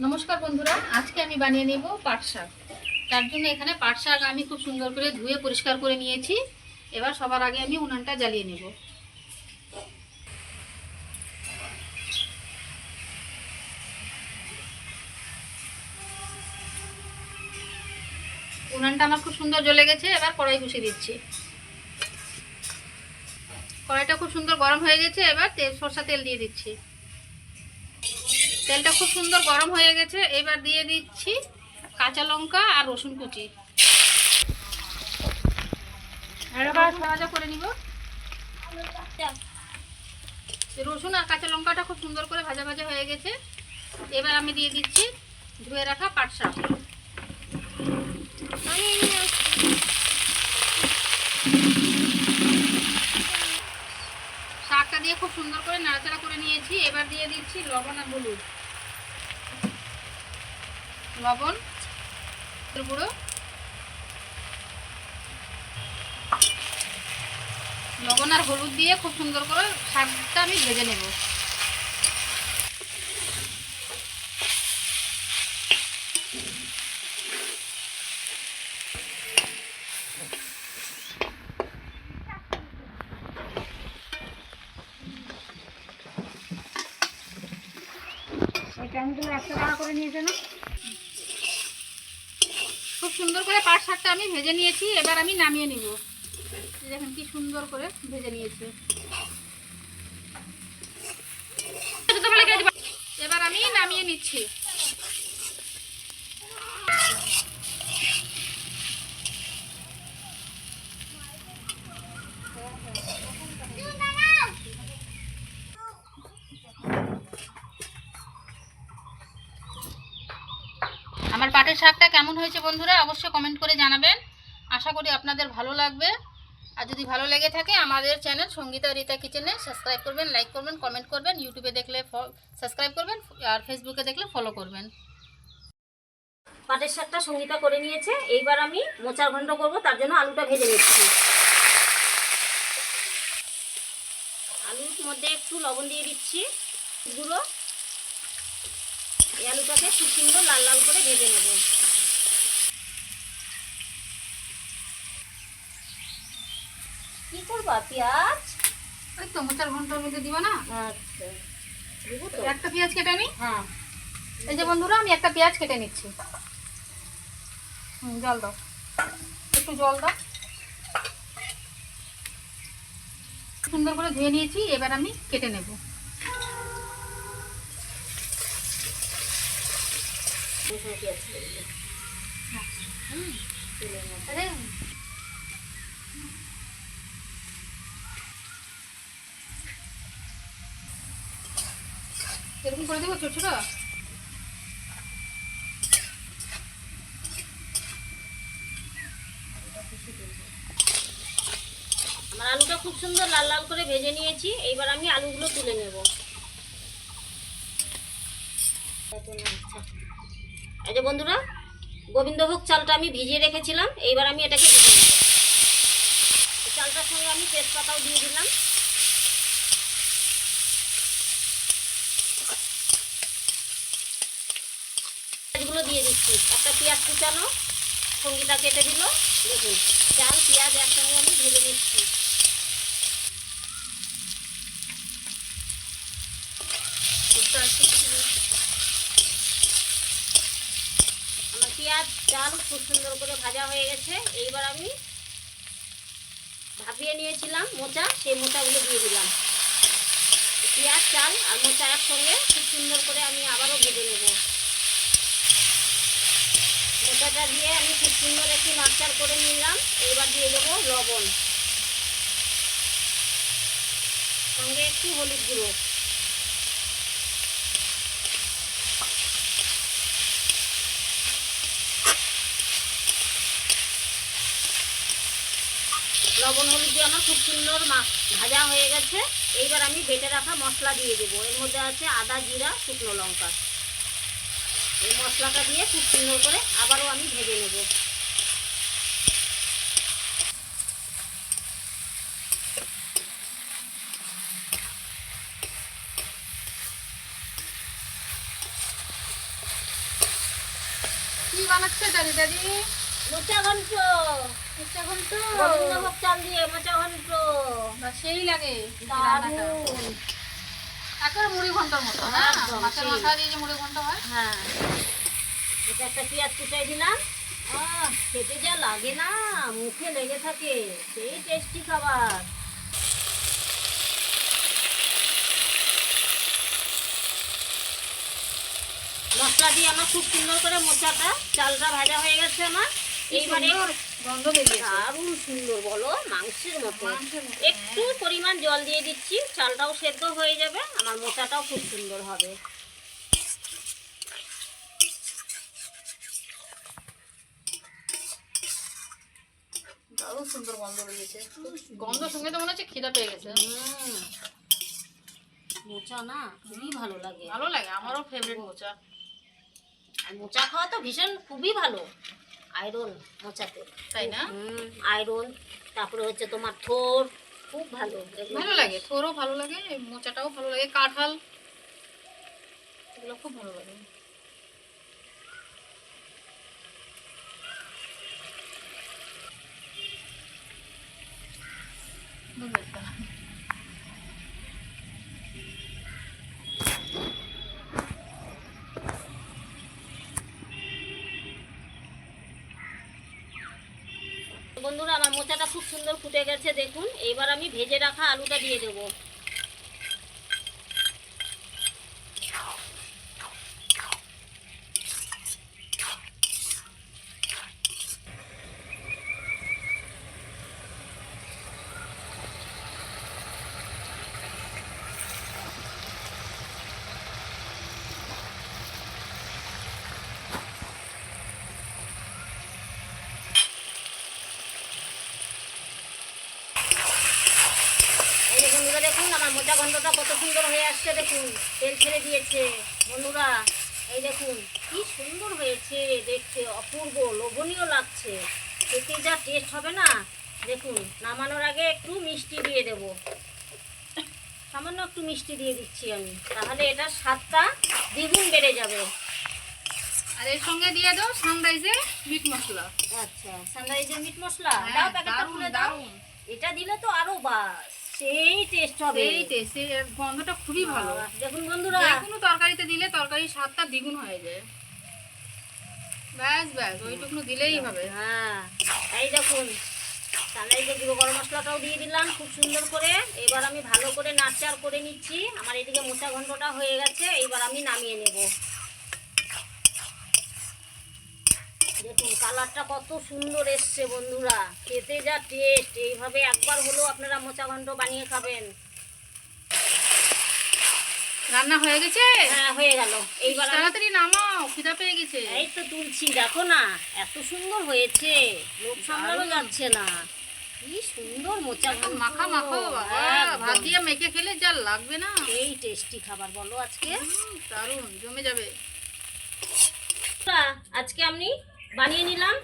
নমস্কার বন্ধুরা, আজকে আমি বানিয়ে নেব পাট শাক। তার জন্য এখানে পাট শাক আমি খুব সুন্দর করে ধুয়ে পরিষ্কার করে নিয়েছি। এবার সবার আগে আমি উনানটা জ্বালিয়ে নেব। উনানটা আমার খুব সুন্দর জ্বলে গেছে। এবার কড়াই বসিয়ে দিচ্ছি। কড়াইটা খুব সুন্দর গরম হয়ে গেছে। এবার সরষা তেল দিয়ে দিচ্ছি। তেলটা খুব সুন্দর গরম হয়ে গেছে। এবার দিয়ে দিচ্ছি কাঁচা লঙ্কা আর রসুন কুচি। এবার ভাজা করে নিব। রসুন আর কাঁচা লঙ্কাটা খুব সুন্দর করে ভাজা ভাজা হয়ে গেছে। এবার আমি দিয়ে দিচ্ছি ধুয়ে রাখা পাট শাক। শাকটা দিয়ে খুব সুন্দর করে নাড়াচাড়া করে নিয়েছি। এবার দিয়ে দিচ্ছি লবণ আর হলুদ। লবণ, গুঁড়ো, লবণ আর হলুদ দিয়ে খুব সুন্দর করে শাকটা আমি ভেজে নেব। টমেটো 100 টাকা করে নিয়েছে না? খুব সুন্দর করে পাট শাকটা আমি ভেজে নিয়েছি। এবার আমি নামিয়ে নিব। দেখেন কি সুন্দর করে ভেজে নিয়েছি। এবার আমি নামিয়ে নিচ্ছি। আমার পাটের শাকটা কেমন হয়েছে বন্ধুরা অবশ্যই কমেন্ট করে জানাবেন। আশা করি আপনাদের ভালো লাগবে। আর যদি ভালো লেগে থাকে আমাদের চ্যানেল সঙ্গীতা রীতা কিচেনে সাবস্ক্রাইব করবেন, লাইক করবেন, কমেন্ট করবেন। ইউটিউবে দেখলে সাবস্ক্রাইব করবেন আর ফেসবুকে দেখলে ফলো করবেন। পাটের শাকটা সঙ্গীতা করে নিয়েছে। এইবার আমি মোচার ঘন্ট করব, তার জন্য আলুটা ভেজে নিচ্ছি। আলুর মধ্যে একটু লবণ দিয়ে দিচ্ছি, গুঁড়ো। এই আলুটাকে খুব সুন্দর লাল লাল করে ভেজে নেব। কি করবা? পেঁয়াজ ওই তো মোচার ঘন্টার মধ্যে দিব না? আচ্ছা, দিব তো। একটা পেঁয়াজ কেটে নিই। হ্যাঁ, এই যে বন্ধুরা আমি একটা পেঁয়াজ কেটে নিচ্ছি। জল দাও, একটু জল দাও। সুন্দর করে ধুয়ে নিয়েছি। এবার আমি কেটে নেব। এরকম করে দেবো ছোট ছোট। আমার আলুটা খুব সুন্দর লাল লাল করে ভেজে নিয়েছি। এইবার আমি আলুগুলো তুলে নেব। এই যে বন্ধুরা, গোবিন্দভোগ চালটা আমি ভিজিয়ে রেখেছিলাম। এইবার আমি এটাকে ভিজিয়ে নেব। চালটার সঙ্গে আমি তেজপাতাও দিয়ে দিলাম। পেঁয়াজগুলো দিয়ে দিচ্ছি। একটা পেঁয়াজ কুচানো সঙ্গীতা কেটে দিল। দেখুন, চাল পেঁয়াজ একসঙ্গে আমি ভেজে নিচ্ছি। আমার পেঁয়াজ চাল খুব সুন্দর করে ভাজা হয়ে গেছে। এইবার আমি ভাপিয়ে নিয়েছিলাম মোচা, সেই মোচাগুলো দিয়ে দিলাম। পেঁয়াজ চাল আর মোচা একসঙ্গে খুব সুন্দর করে আমি আবারও ভেজে নেব। মোচাটা দিয়ে আমি খুব সুন্দর একটু নাড়চাড় করে নিলাম। এইবার দিয়ে দেবো লবণ, সঙ্গে একটু হলুদ গুঁড়ো। লবণ হলুদ দিয়ে আমার খুব সুন্দর ভাজা হয়ে গেছে। এইবার আমি বেটে রাখা মশলা দিয়ে দেবো। এর মধ্যে আছে আদা, জিরা, শুকনো লঙ্কা। এই মশলাটা দিয়ে খুব সুন্দর করে আবারও আমি ভেজে নেব। বানাচ্ছে দাদি দাদি? মোচা ঘন্ট, মোচা ঘন্ট। গোবিন্দভোগ চাল দিয়ে মোচা ঘন্ট, বা সেই লাগে রান্নাটা। দারুণ। একেবারে মুড়ি ঘন্টার মতো না? একদম মাছের সেই। মাথা দিয়ে যে মুড়ি ঘন্ট হয়। হ্যাঁ, এটা একটা পেঁয়াজ কুচাই দিলাম। খেতে যা লাগে না, মুখে লেগে থাকে, সেই টেস্টি খাবার। মশলা দিয়ে আমার খুব সুন্দর করে মোচাটা চালটা ভাজা হয়ে গেছে আমার। এইবারে সুন্দর গন্ধ বেরিয়েছে। দারুণ সুন্দর, বলো মাংসের মতো। মাংসের মতো, একটু পরিমাণ জল দিয়ে দিচ্ছি, চালটাও সেদ্ধ হয়ে যাবে, আমার মোচাটাও খুব সুন্দর হবে। দারুণ সুন্দর গন্ধ বেরিয়েছে। গন্ধ সঙ্গে তো মনে হচ্ছে খিদা পেয়ে গেছে। মোচা না খুবই ভালো লাগে, ভালো লাগে, আমারও ফেভারিট মোচা। আর মোচা খাওয়া তো ভীষণ খুবই ভালো, আয়রন মোচাতে, তাই না? আয়রন। তারপরে হচ্ছে তোমার থোর, খুব ভালো এগুলো। ভালো লাগে, থোরও ভালো লাগে, এই মোচাটাও ভালো লাগে, কাঁঠাল এগুলো খুব ভালো লাগে। বুঝতে বন্ধুরা, আমার মোচাটা খুব সুন্দর ফুটে গেছে, দেখুন। এইবার আমি ভেজে রাখা আলুটা দিয়ে দেবো। এই যে বন্ধুরা দেখুন, আমার মোচা ঘন্টটা কত সুন্দর হয়ে আসছে, দেখুন তেল ছেড়ে দিয়েছে। বন্ধুরা এই দেখুন কি সুন্দর হয়েছে দেখতে, অপূর্ব লোভনীয় লাগছে, খেতে যা টেস্ট হবে না। দেখুন, নামানোর আগে একটু মিষ্টি দিয়ে দেব, সামান্য একটু মিষ্টি দিয়ে দিচ্ছি আমি, তাহলে এটা স্বাদটা দ্বিগুণ বেড়ে যাবে। আর এর সঙ্গে দিয়ে দাও সানরাইজের মিট মশলা। আচ্ছা, সানরাইজের মিট মশলা দাও, হ্যাঁ, প্যাকেটটা দারুণ খুলে দাও। দারুণ। এটা দিলে তো আরো বাস সেই টেস্ট হবে। এই টেস্ট, এর গন্ধটা খুবই ভালো। দেখুন বন্ধুরা, যে কোনো তরকারিতে দিলে তরকারির স্বাদটা দ্বিগুণ হয়ে যায়। ব্যাস ব্যাস, ওইটুকু দিলেই হবে। হ্যাঁ এই দেখুন, সানরাইজের গুঁড়ো গরম মশলাটাও দিয়ে দিলাম খুব সুন্দর করে। এবার আমি ভালো করে নাড়চাড় করে নিচ্ছি। আমার এদিকে মোচা ঘন্টটা হয়ে গেছে, এবার আমি নামিয়ে নেব। দেখুন কালারটা কত সুন্দর এসছে বন্ধুরা, খেতে যা টেস্ট। এইভাবে একবার হলেও আপনারা মোচা ঘন্ট বানিয়ে খাবেন। রান্না হয়ে গেছে? হ্যাঁ হয়ে গেল। এইবার আমি তাড়াতাড়ি নামাও, খিদা পেয়ে গেছে। এই তো তুলছি, দেখো না এত সুন্দর হয়েছে, লোক সামলানো যাচ্ছে না। কি সুন্দর মোচা ঘন্ট, মাখা মাখো বাবা, একদম। ভাত দিয়ে মেখে খেলে যা লাগবে না। এই টেস্টি খাবার বলো আজকে। দারুণ জমে যাবে। আজকে আমি বানিয়ে নিলাম